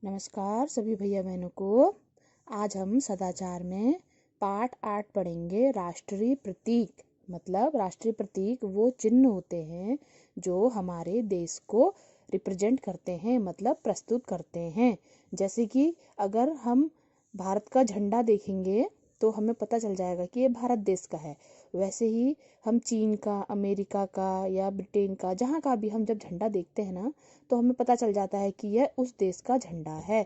नमस्कार सभी भैया बहनों को। आज हम सदाचार में पाठ 8 पढ़ेंगे। राष्ट्रीय प्रतीक मतलब राष्ट्रीय प्रतीक वो चिन्ह होते हैं जो हमारे देश को रिप्रेजेंट करते हैं, मतलब प्रस्तुत करते हैं। जैसे कि अगर हम भारत का झंडा देखेंगे तो हमें पता चल जाएगा कि ये भारत देश का है। वैसे ही हम चीन का, अमेरिका का या ब्रिटेन का, जहाँ का भी हम जब झंडा देखते हैं ना, तो हमें पता चल जाता है कि यह उस देश का झंडा है।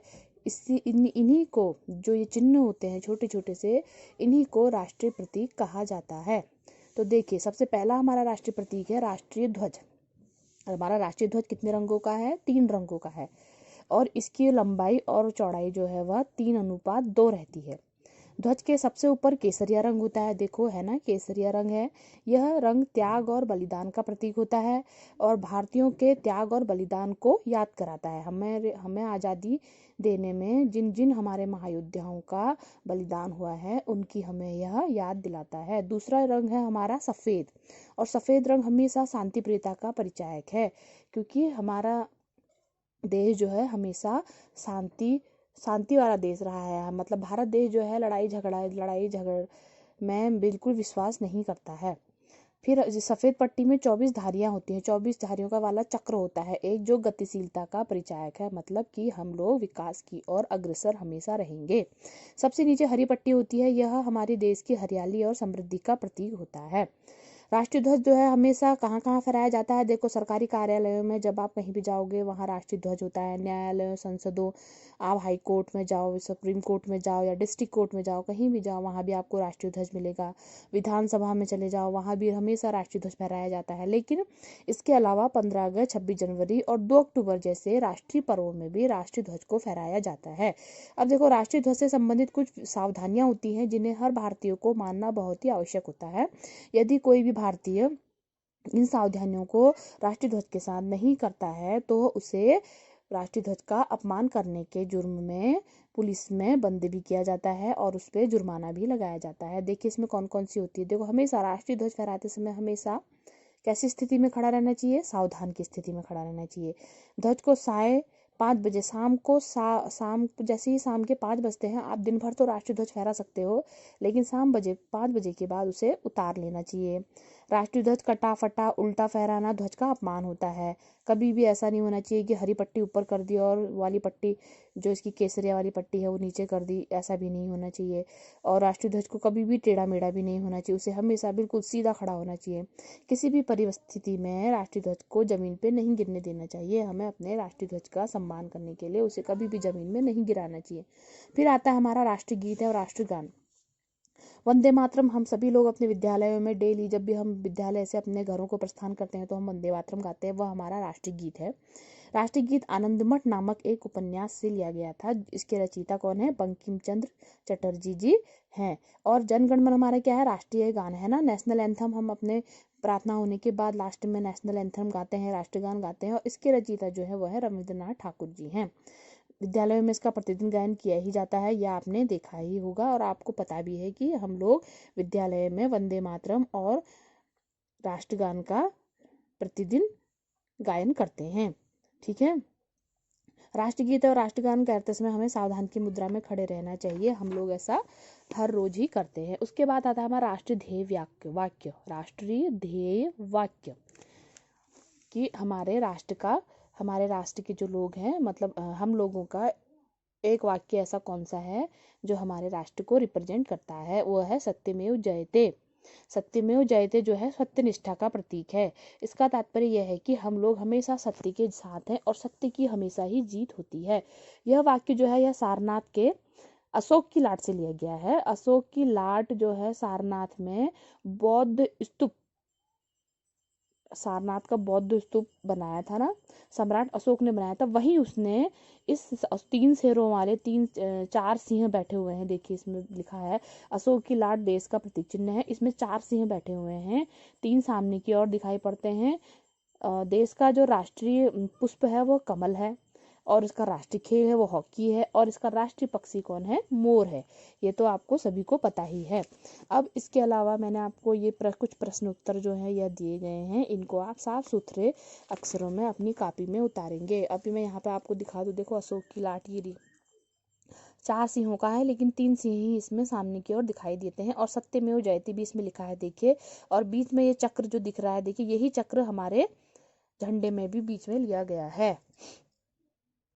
इन्हीं को, जो ये चिन्ह होते हैं छोटे छोटे से, इन्हीं को राष्ट्रीय प्रतीक कहा जाता है। तो देखिए, सबसे पहला हमारा राष्ट्रीय प्रतीक है राष्ट्रीय ध्वज। हमारा राष्ट्रीय ध्वज कितने रंगों का है? 3 रंगों का है। और इसकी लंबाई और चौड़ाई जो है वह 3:2 रहती है। ध्वज के सबसे ऊपर केसरिया रंग होता है, देखो है ना, केसरिया रंग है। यह रंग त्याग और बलिदान का प्रतीक होता है और भारतीयों के त्याग और बलिदान को याद कराता है। हमें आज़ादी देने में जिन जिन हमारे महायोद्धाओं का बलिदान हुआ है उनकी हमें यह याद दिलाता है। दूसरा रंग है हमारा सफ़ेद, और सफ़ेद रंग हमेशा शांति प्रियता का परिचायक है, क्योंकि हमारा देश जो है हमेशा शांति वाला देश रहा है। मतलब भारत देश जो है लड़ाई झगड़ में बिल्कुल विश्वास नहीं करता है। फिर सफ़ेद पट्टी में 24 धारियां होती हैं। 24 धारियों का वाला चक्र होता है एक, जो गतिशीलता का परिचायक है, मतलब कि हम लोग विकास की ओर अग्रसर हमेशा रहेंगे। सबसे नीचे हरी पट्टी होती है, यह हमारे देश की हरियाली और समृद्धि का प्रतीक होता है। राष्ट्रीय ध्वज जो है हमेशा कहाँ कहाँ फहराया जाता है? देखो, सरकारी कार्यालयों में जब आप कहीं भी जाओगे वहाँ राष्ट्रीय ध्वज होता है। न्यायालयों, संसदों, आप हाई कोर्ट में जाओ, सुप्रीम कोर्ट में जाओ या डिस्ट्रिक्ट कोर्ट में जाओ, कहीं भी जाओ वहाँ भी आपको राष्ट्रीय ध्वज मिलेगा। विधानसभा में चले जाओ, वहाँ भी हमेशा राष्ट्रीय ध्वज फहराया जाता है। लेकिन इसके अलावा 15 अगस्त, 26 जनवरी और 2 अक्टूबर जैसे राष्ट्रीय पर्वों में भी राष्ट्रीय ध्वज को फहराया जाता है। अब देखो, राष्ट्रीय ध्वज से संबंधित कुछ सावधानियां होती हैं जिन्हें हर भारतीय को मानना बहुत ही आवश्यक होता है। यदि कोई भी भारतीय इन सावधानियों को राष्ट्रीय ध्वज के साथ नहीं करता है तो उसे राष्ट्रीय ध्वज का अपमान करने के जुर्म में पुलिस में बंदी भी किया जाता है और उस पर जुर्माना भी लगाया जाता है। देखिए, इसमें कौन कौन सी होती है। देखो, हमेशा राष्ट्रीय ध्वज फहराते समय हमेशा कैसी स्थिति में खड़ा रहना चाहिए? सावधान की स्थिति में खड़ा रहना चाहिए। ध्वज को 5:30 शाम को शाम जैसे ही शाम के 5 बजते हैं, आप दिन भर तो राष्ट्रीय ध्वज फहरा सकते हो, लेकिन 5 बजे के बाद उसे उतार लेना चाहिए। राष्ट्रीय ध्वज कटा फटा उल्टा फहराना ध्वज का अपमान होता है। कभी भी ऐसा नहीं होना चाहिए कि हरी पट्टी ऊपर कर दी और वाली पट्टी, जो इसकी केसरिया वाली पट्टी है, वो नीचे कर दी। ऐसा भी नहीं होना चाहिए। और राष्ट्रीय ध्वज को कभी भी टेढ़ा मेढ़ा भी नहीं होना चाहिए, उसे हमेशा बिल्कुल सीधा खड़ा होना चाहिए। किसी भी परिस्थिति में राष्ट्रीय ध्वज को जमीन पे नहीं गिरने देना चाहिए। हमें अपने राष्ट्रीय ध्वज का सम्मान करने के लिए उसे कभी भी जमीन में नहीं गिराना चाहिए। फिर आता है हमारा राष्ट्रीय गीत है और राष्ट्रीय गान। वंदे मातरम हम सभी लोग अपने विद्यालयों में डेली, जब भी हम विद्यालय से अपने घरों को प्रस्थान करते हैं तो हम वंदे मातरम गाते हैं। वह हमारा राष्ट्रीय गीत है। राष्ट्रीय गीत आनंदमठ नामक एक उपन्यास से लिया गया था। इसके रचयिता कौन है? बंकिम चंद्र चटर्जी जी हैं। और जन गण मन हमारा क्या है? राष्ट्रीय गान है ना, नेशनल एंथम। हम अपने प्रार्थना होने के बाद लास्ट में नेशनल एंथम गाते हैं, राष्ट्रीय गान गाते हैं, और इसके रचयिता जो है वह है रविंद्रनाथ ठाकुर जी हैं। विद्यालयों में इसका प्रतिदिन गायन किया ही जाता है, यह आपने देखा ही होगा और आपको पता भी है कि हम लोग विद्यालय में वंदे मातरम और राष्ट्रगान का प्रतिदिन गायन करते हैं। ठीक है। राष्ट्रगीत और राष्ट्रगान करते समय हमें सावधान की मुद्रा में खड़े रहना चाहिए। हम लोग ऐसा हर रोज ही करते हैं। उसके बाद आता है हमारा राष्ट्रीय ध्येय वाक्य। राष्ट्रीय ध्येय वाक्य कि हमारे राष्ट्र के जो लोग हैं, मतलब हम लोगों का एक वाक्य ऐसा कौन सा है जो हमारे राष्ट्र को रिप्रेजेंट करता है? वो है सत्यमेव जयते। सत्यमेव जयते जो है सत्यनिष्ठा का प्रतीक है। इसका तात्पर्य यह है कि हम लोग हमेशा सत्य के साथ हैं और सत्य की हमेशा ही जीत होती है। यह वाक्य जो है यह सारनाथ के अशोक की लाट से लिया गया है। अशोक की लाट जो है सारनाथ में बौद्ध स्तूप, सारनाथ का बौद्ध स्तूप बनाया था ना, सम्राट अशोक ने बनाया था। वहीं उसने इस 3 शेरों वाले 4 सिंह बैठे हुए हैं। देखिए, इसमें लिखा है अशोक की लाट देश का प्रतीक चिन्ह है। इसमें 4 सिंह बैठे हुए हैं, 3 सामने की ओर दिखाई पड़ते हैं। देश का जो राष्ट्रीय पुष्प है वो कमल है। और इसका राष्ट्रीय खेल है वो हॉकी है, और इसका राष्ट्रीय पक्षी कौन है, मोर है। ये तो आपको सभी को पता ही है। अब इसके अलावा मैंने आपको ये कुछ प्रश्न उत्तर जो है यह दिए गए हैं, इनको आप साफ सुथरे अक्षरों में अपनी कॉपी में उतारेंगे। अभी मैं यहाँ पे आपको दिखा दूँ, देखो अशोक की लाठी 4 सिंहों का है, लेकिन 3 सिंह ही इसमें सामने की ओर दिखाई देते हैं, और सत्यमेव जयते भी इसमें लिखा है देखिए। और बीच में ये चक्र जो दिख रहा है देखिए, यही चक्र हमारे झंडे में भी बीच में लिया गया है।